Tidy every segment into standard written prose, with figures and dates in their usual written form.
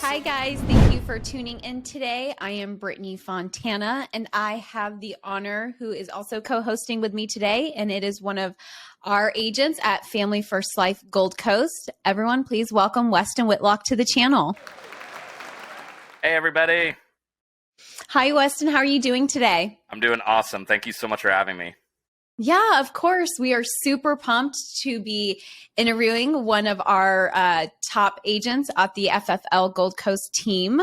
Hi, guys. Thank you for tuning in today. I am Brittany Fontana, and I have the honor who is also co-hosting with me today, and it is one of our agents at Family First Life Gold Coast. Everyone, please welcome Westin Whitlock to the channel. Hey, everybody. Hi, Westin. How are you doing today? I'm doing awesome. Thank you so much for having me. Yeah, of course. We are super pumped to be interviewing one of our top agents at the FFL Gold Coast team.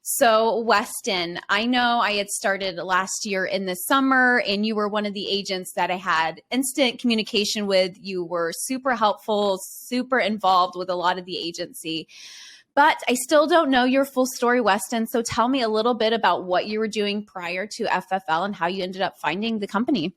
So, Westin, I know I had started last year in the summer, and you were one of the agents that I had instant communication with. You were super helpful, super involved with a lot of the agency. But I still don't know your full story, Westin. So tell me a little bit about what you were doing prior to FFL and how you ended up finding the company.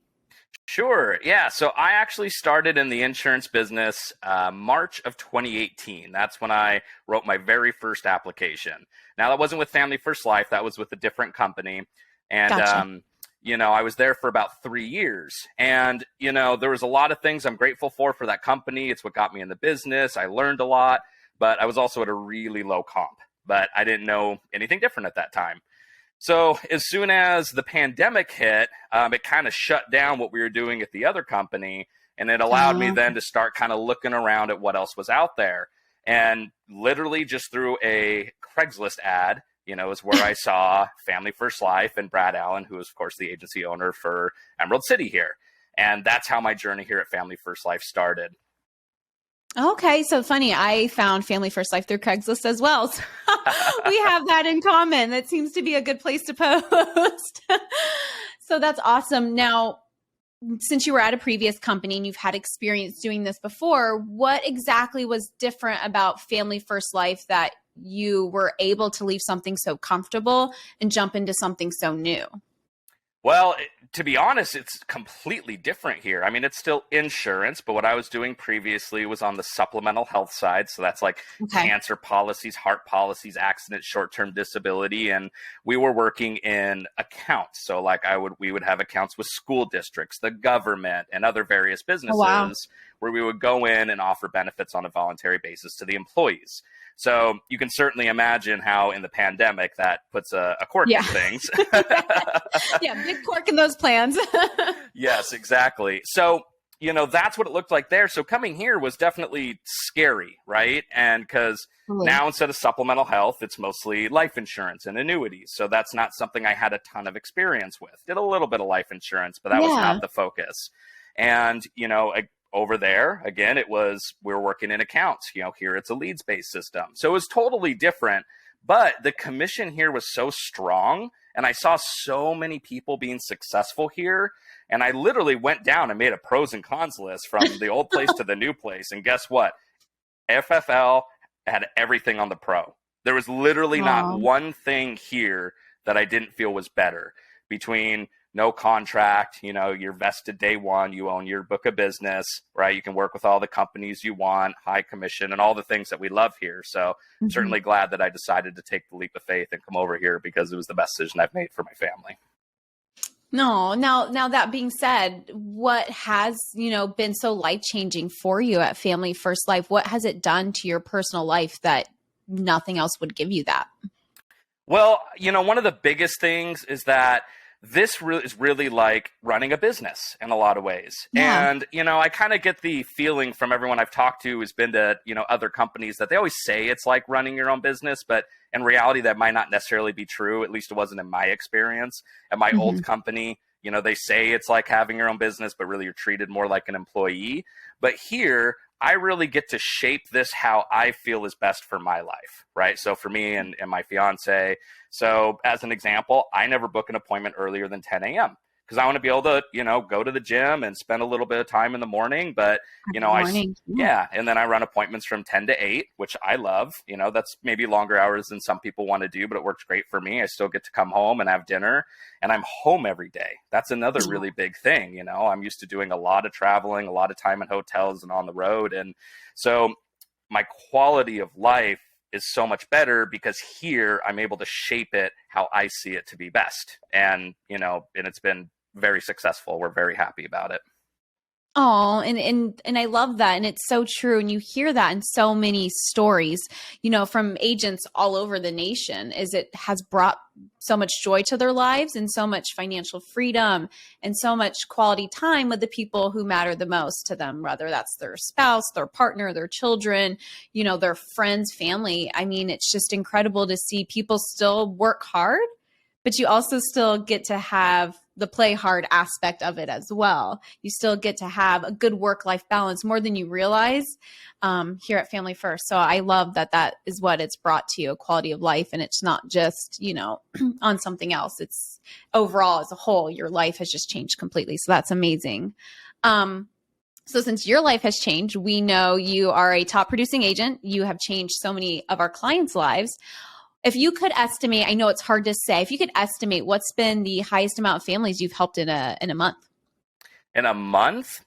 Sure. Yeah. So I actually started in the insurance business March of 2018. That's when I wrote my very first application. Now, that wasn't with Family First Life. That was with a different company. And, Gotcha. I was there for about 3 years. And, there was a lot of things I'm grateful for that company. It's what got me in the business. I learned a lot, but I was also at a really low comp. But I didn't know anything different at that time. So as soon as the pandemic hit, it kind of shut down what we were doing at the other company. And it allowed me then to start kind of looking around at what else was out there. And literally just through a Craigslist ad, is where I saw Family First Life and Brad Allen, who is, of course, the agency owner for Emerald City here. And that's how my journey here at Family First Life started. Okay, so funny. I found Family First Life through Craigslist as well. So we have that in common. That seems to be a good place to post. So that's awesome. Now, since you were at a previous company and you've had experience doing this before, what exactly was different about Family First Life that you were able to leave something so comfortable and jump into something so new? Well, to be honest, it's completely different here. I mean, it's still insurance, but what I was doing previously was on the supplemental health side. So that's like cancer policies, heart policies, accident, short-term disability. And we were working in accounts. So like we would have accounts with school districts, the government, and other various businesses where we would go in and offer benefits on a voluntary basis to the employees. So you can certainly imagine how in the pandemic that puts a cork in things. Yeah, big cork in those plans. Yes, exactly. So, that's what it looked like there. So coming here was definitely scary, right? And because now instead of supplemental health, it's mostly life insurance and annuities. So that's not something I had a ton of experience with. Did a little bit of life insurance, but that was not the focus. And, over there, again, we were working in accounts. Here it's a leads-based system. So it was totally different. But the commission here was so strong, and I saw so many people being successful here. And I literally went down and made a pros and cons list from the old place to the new place. And guess what? FFL had everything on the pro. There was literally not one thing here that I didn't feel was better. Between no contract, you're vested day one, you own your book of business, right? You can work with all the companies you want, high commission, and all the things that we love here. So I'm certainly glad that I decided to take the leap of faith and come over here because it was the best decision I've made for my family. No, now that being said, what has, been so life-changing for you at Family First Life? What has it done to your personal life that nothing else would give you that? Well, one of the biggest things is that this is really like running a business in a lot of ways. Yeah. And, I kind of get the feeling from everyone I've talked to who's been to, other companies that they always say it's like running your own business, but in reality, that might not necessarily be true. At least it wasn't in my experience. At my old company, they say it's like having your own business, but really you're treated more like an employee. But here, I really get to shape this how I feel is best for my life, right? So for me and my fiance, so as an example, I never book an appointment earlier than 10 a.m. because I want to be able to, go to the gym and spend a little bit of time in the morning. But, and then I run appointments from 10 to 8, which I love. That's maybe longer hours than some people want to do, but it works great for me. I still get to come home and have dinner, and I'm home every day. That's another really big thing. I'm used to doing a lot of traveling, a lot of time in hotels and on the road. And so my quality of life is so much better because here I'm able to shape it how I see it to be best. And, and it's been very successful. We're very happy about it. Oh, and I love that. And it's so true. And you hear that in so many stories, from agents all over the nation, is it has brought so much joy to their lives and so much financial freedom and so much quality time with the people who matter the most to them, whether that's their spouse, their partner, their children, their friends, family. I mean, it's just incredible to see people still work hard, but you also still get to have the play hard aspect of it as well. You still get to have a good work-life balance more than you realize here at Family First. So I love that is what it's brought to you, a quality of life. And it's not just, on something else. It's overall as a whole, your life has just changed completely. So that's amazing. So since your life has changed, we know you are a top producing agent. You have changed so many of our clients' lives. If you could estimate, I know it's hard to say, if you could estimate what's been the highest amount of families you've helped in a month? In a month?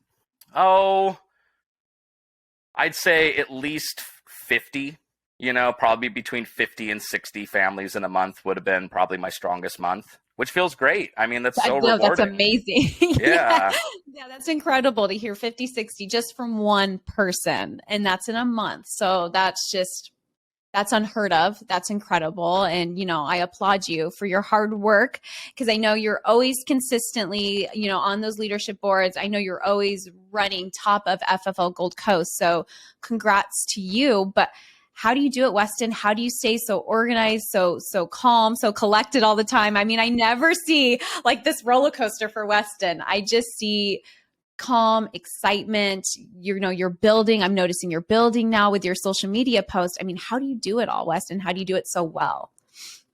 Oh, I'd say at least 50, probably between 50 and 60 families in a month would have been probably my strongest month, which feels great. I mean, that's so rewarding. That's amazing. Yeah. Yeah, that's incredible to hear 50, 60 just from one person. And that's in a month. So that's unheard of. That's incredible. And, I applaud you for your hard work, because I know you're always consistently, on those leadership boards. I know you're always running top of FFL Gold Coast. So congrats to you. But how do you do it, Westin? How do you stay so organized, so calm, so collected all the time? I mean, I never see like this roller coaster for Westin. I just see calm, excitement, you're building. I'm noticing you're building now with your social media posts. I mean, how do you do it all, Westin? How do you do it so well?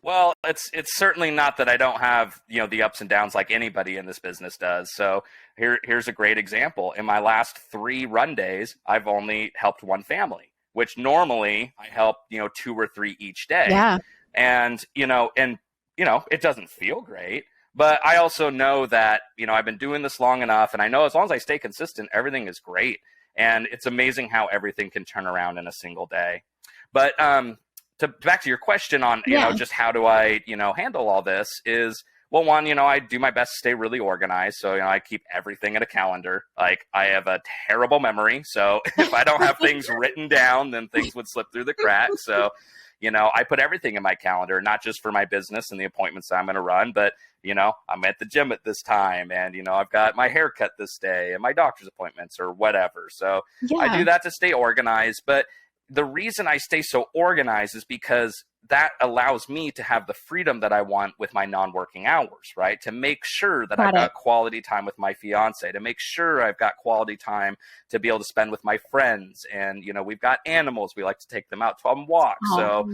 Well, it's certainly not that I don't have, the ups and downs like anybody in this business does. So here's a great example. In my last 3 run days, I've only helped one family, which normally I help, 2 or 3 each day. Yeah. And, it doesn't feel great. But I also know that, I've been doing this long enough, and I know as long as I stay consistent, everything is great. And it's amazing how everything can turn around in a single day. But back to your question on, just how do I, handle all this is, well, one, I do my best to stay really organized. So, I keep everything in a calendar. Like, I have a terrible memory. So if I don't have things written down, then things would slip through the cracks. So, I put everything in my calendar, not just for my business and the appointments that I'm going to run, but, I'm at the gym at this time, and, I've got my haircut this day and my doctor's appointments or whatever. So yeah. I do that to stay organized. But the reason I stay so organized is because that allows me to have the freedom that I want with my non-working hours, right? To make sure that I've got quality time with my fiance, to make sure I've got quality time to be able to spend with my friends. And, we've got animals. We like to take them out on walks. So,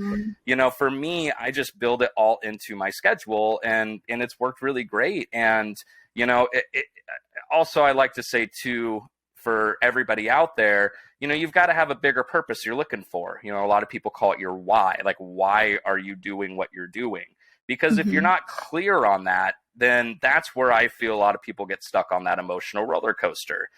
for me, I just build it all into my schedule, and it's worked really great. And, also I like to say too, for everybody out there, you've got to have a bigger purpose you're looking for. A lot of people call it your why. Like, why are you doing what you're doing? Because if you're not clear on that, then that's where I feel a lot of people get stuck on that emotional roller coaster.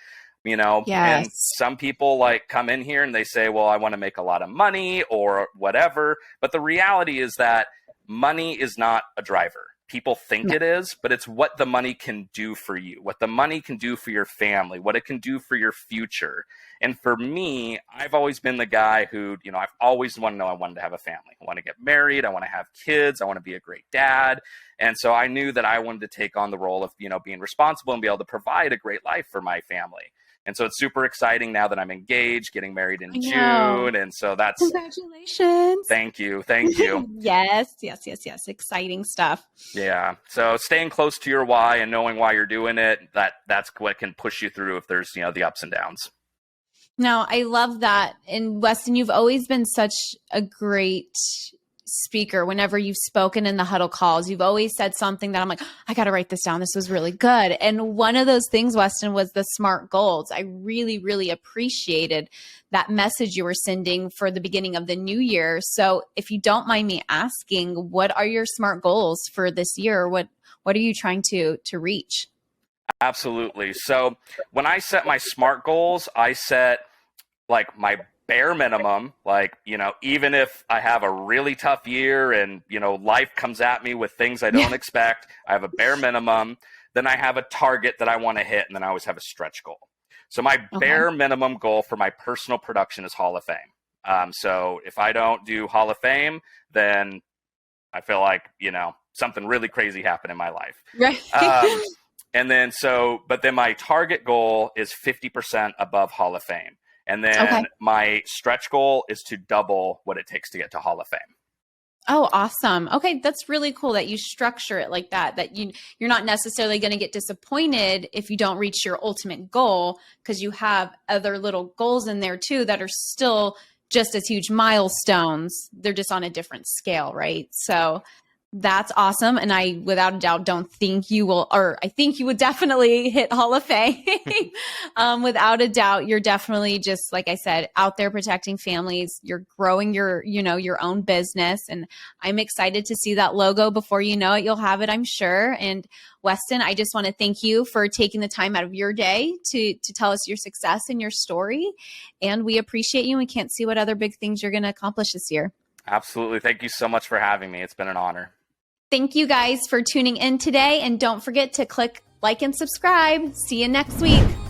Yes. And some people come in here and they say, well, I want to make a lot of money or whatever. But the reality is that money is not a driver. People think it is, but it's what the money can do for you, what the money can do for your family, what it can do for your future. And for me, I've always been the guy who, I've always wanted to know I wanted to have a family. I want to get married. I want to have kids. I want to be a great dad. And so I knew that I wanted to take on the role of, being responsible and be able to provide a great life for my family. And so it's super exciting now that I'm engaged, getting married in June. And so that's... Congratulations. Thank you. Thank you. Yes. Exciting stuff. Yeah. So staying close to your why and knowing why you're doing it, that's what can push you through if there's, the ups and downs. No, I love that. And Westin, you've always been such a great speaker. Whenever you've spoken in the huddle calls, you've always said something that I'm like, I got to write this down. This was really good. And one of those things, Westin, was the SMART goals. I really, really appreciated that message you were sending for the beginning of the new year. So if you don't mind me asking, what are your SMART goals for this year? What are you trying to reach? Absolutely. So when I set my SMART goals, I set my bare minimum, even if I have a really tough year and, life comes at me with things I don't expect, I have a bare minimum. Then I have a target that I want to hit, and then I always have a stretch goal. So my Okay. bare minimum goal for my personal production is Hall of Fame. So if I don't do Hall of Fame, then I feel like, something really crazy happened in my life. Right. But then my target goal is 50% above Hall of Fame. And then Okay. my stretch goal is to double what it takes to get to Hall of Fame. Oh, awesome. Okay, that's really cool that you structure it like that, that you're not necessarily going to get disappointed if you don't reach your ultimate goal, because you have other little goals in there too that are still just as huge milestones. They're just on a different scale, right? So that's awesome. And I, without a doubt, don't think you will, or I think you would definitely hit Hall of Fame. Without a doubt, you're definitely, just like I said, out there protecting families. You're growing your own business. And I'm excited to see that logo. Before you know it, you'll have it, I'm sure. And Westin, I just want to thank you for taking the time out of your day to tell us your success and your story. And we appreciate you. We can't see what other big things you're going to accomplish this year. Absolutely. Thank you so much for having me. It's been an honor. Thank you guys for tuning in today. And don't forget to click like and subscribe. See you next week.